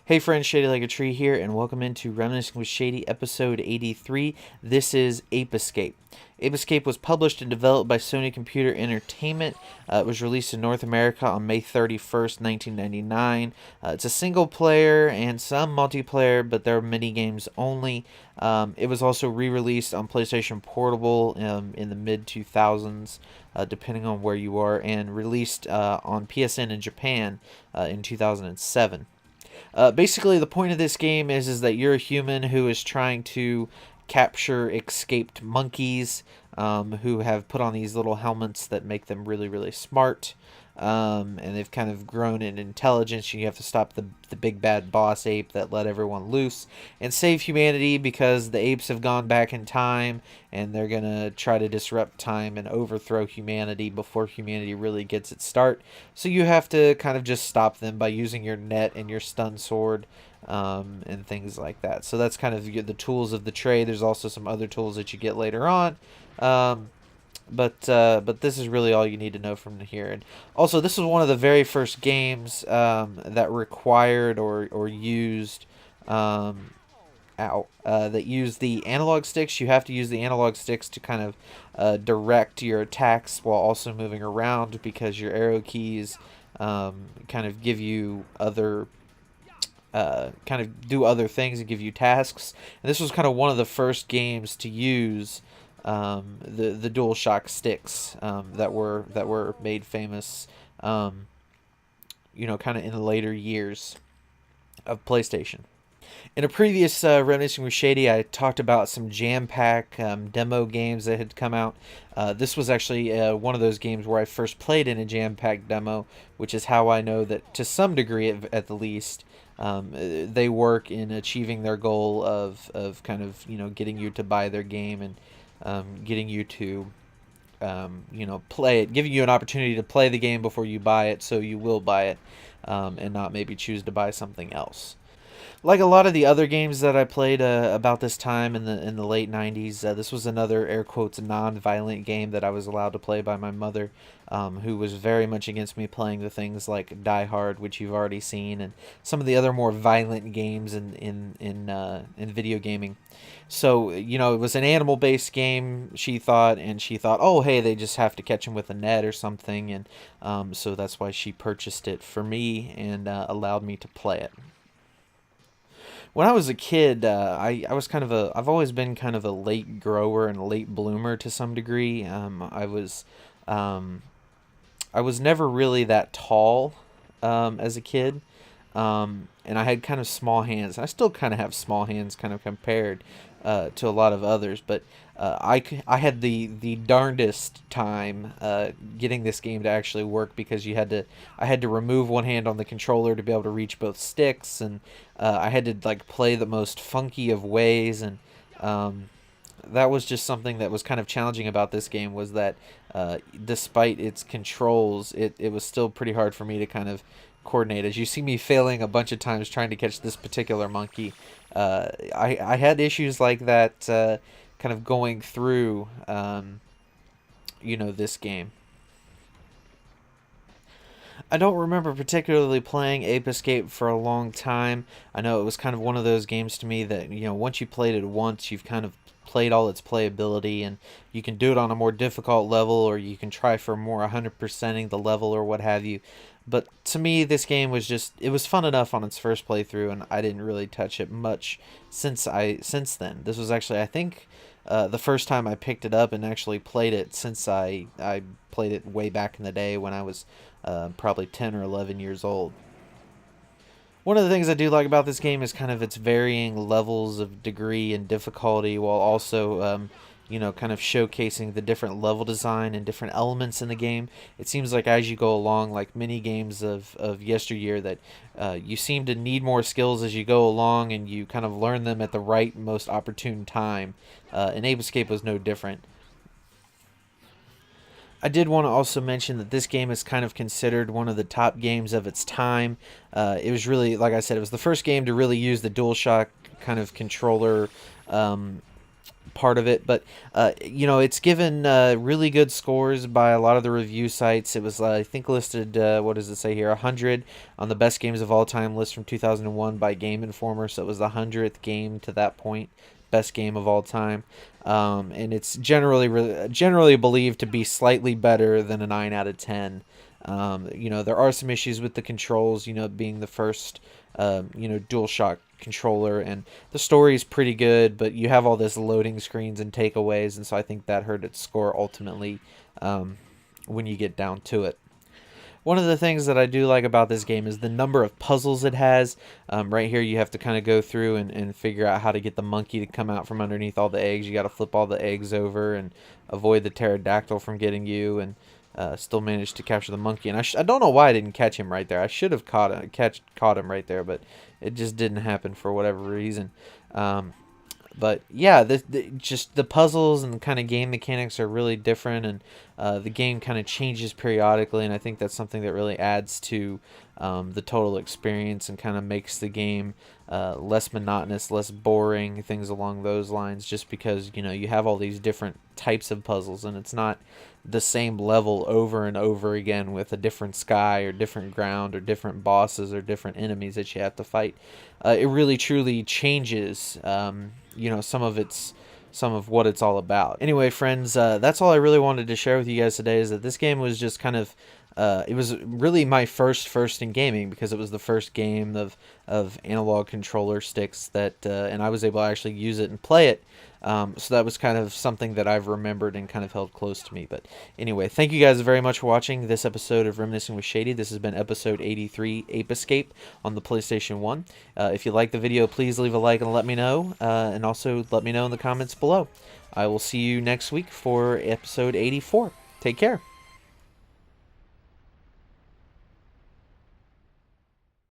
Hey friends, Shadylikeatree here, and welcome into Reminiscing with Shady, episode 83. This is Ape Escape. Ape Escape was published and developed by Sony Computer Entertainment. It was released in North America on May 31st, 1999. It's a single player and some multiplayer, but there are mini games only. It was also re-released on PlayStation Portable in the mid-2000s, depending on where you are, and released on PSN in Japan in 2007. Basically, the point of this game is that you're a human who is trying to capture escaped monkeys who have put on these little helmets that make them really, really smart. And they've kind of grown in intelligence. You have to stop the big bad boss ape that let everyone loose and save humanity, because the apes have gone back in time and they're going to try to disrupt time and overthrow humanity before humanity really gets its start. So you have to kind of just stop them by using your net and your stun sword and things like that. So that's kind of the tools of the trade. There's also some other tools that you get later on. But this is really all you need to know from here. And also, this was one of the very first games that required or used that used the analog sticks. You have to use the analog sticks to kind of direct your attacks while also moving around, because your arrow keys kind of give you other kind of do other things and give you tasks. And this was kind of one of the first games to use the DualShock sticks that were made famous, kind of in the later years of PlayStation. In a previous Reminiscing with Shady, I talked about some Jam Pack demo games that had come out. This was actually one of those games where I first played in a Jam Pack demo, which is how I know that, to some degree at the least, they work in achieving their goal of kind of getting you to buy their game and getting you to, play it, giving you an opportunity to play the game before you buy it, so you will buy it and not maybe choose to buy something else. Like a lot of the other games that I played about this time in the late 90s, this was another, air quotes, non-violent game that I was allowed to play by my mother, who was very much against me playing the things like Die Hard, which you've already seen, and some of the other more violent games in video gaming. So, it was an animal-based game, she thought, oh, hey, they just have to catch him with a net or something, and so that's why she purchased it for me and allowed me to play it. When I was a kid, I was I've always been kind of a late grower and a late bloomer to some degree. I was never really that tall as a kid, and I had kind of small hands. I still kind of have small hands, kind of compared to a lot of others, but I had the darndest time getting this game to actually work, because I had to remove one hand on the controller to be able to reach both sticks, and I had to play the most funky of ways, and that was just something that was kind of challenging about this game, was that despite its controls, it was still pretty hard for me to kind of coordinate. As you see me failing a bunch of times trying to catch this particular monkey, I had issues like that kind of going through this game. I don't remember particularly playing Ape Escape for a long time. I know it was kind of one of those games to me that, once you played it once, you've kind of played all its playability, and you can do it on a more difficult level, or you can try for more 100%ing the level or what have you. But to me, this game was it was fun enough on its first playthrough, and I didn't really touch it much since then. This was actually, I think, the first time I picked it up and actually played it since I played it way back in the day when I was probably 10 or 11 years old. One of the things I do like about this game is kind of its varying levels of degree and difficulty, while also, kind of showcasing the different level design and different elements in the game. It seems like as you go along, like many games of yesteryear, that you seem to need more skills as you go along, and you kind of learn them at the right, most opportune time. And Ape Escape was no different. I did want to also mention that this game is kind of considered one of the top games of its time. It was really, like I said, it was the first game to really use the DualShock kind of controller part of it, but you know, it's given really good scores by a lot of the review sites. It was I think listed, what does it say here, 100 on the best games of all time list from 2001 by Game Informer, so it was the 100th game to that point, best game of all time. And it's generally believed to be slightly better than a 9 out of 10. You know, there are some issues with the controls, you know, being the first you know, DualShock controller, and the story is pretty good, but you have all this loading screens and takeaways, and so I think that hurt its score ultimately, when you get down to it. One of the things that I do like about this game is the number of puzzles it has. Right here you have to kind of go through and figure out how to get the monkey to come out from underneath all the eggs. You got to flip all the eggs over and avoid the pterodactyl from getting you, and still managed to capture the monkey. And I don't know why I didn't catch him right there. I should have caught him right there, but it just didn't happen for whatever reason. But yeah, just the puzzles and kind of game mechanics are really different, and the game kind of changes periodically, and I think that's something that really adds to the total experience and kind of makes the game less monotonous, less boring, things along those lines, just because, you know, you have all these different types of puzzles, and it's not the same level over and over again with a different sky or different ground or different bosses or different enemies that you have to fight. It really truly changes, you know, some of what it's all about. Anyway, friends, that's all I really wanted to share with you guys today, is that this game was just kind of it was really my first in gaming, because it was the first game of analog controller sticks that and I was able to actually use it and play it. So that was kind of something that I've remembered and kind of held close to me. But anyway, thank you guys very much for watching this episode of Reminiscing with Shady. This has been episode 83, Ape Escape on the PlayStation 1. If you like the video, please leave a like and let me know. And also let me know in the comments below. I will see you next week for episode 84. Take care.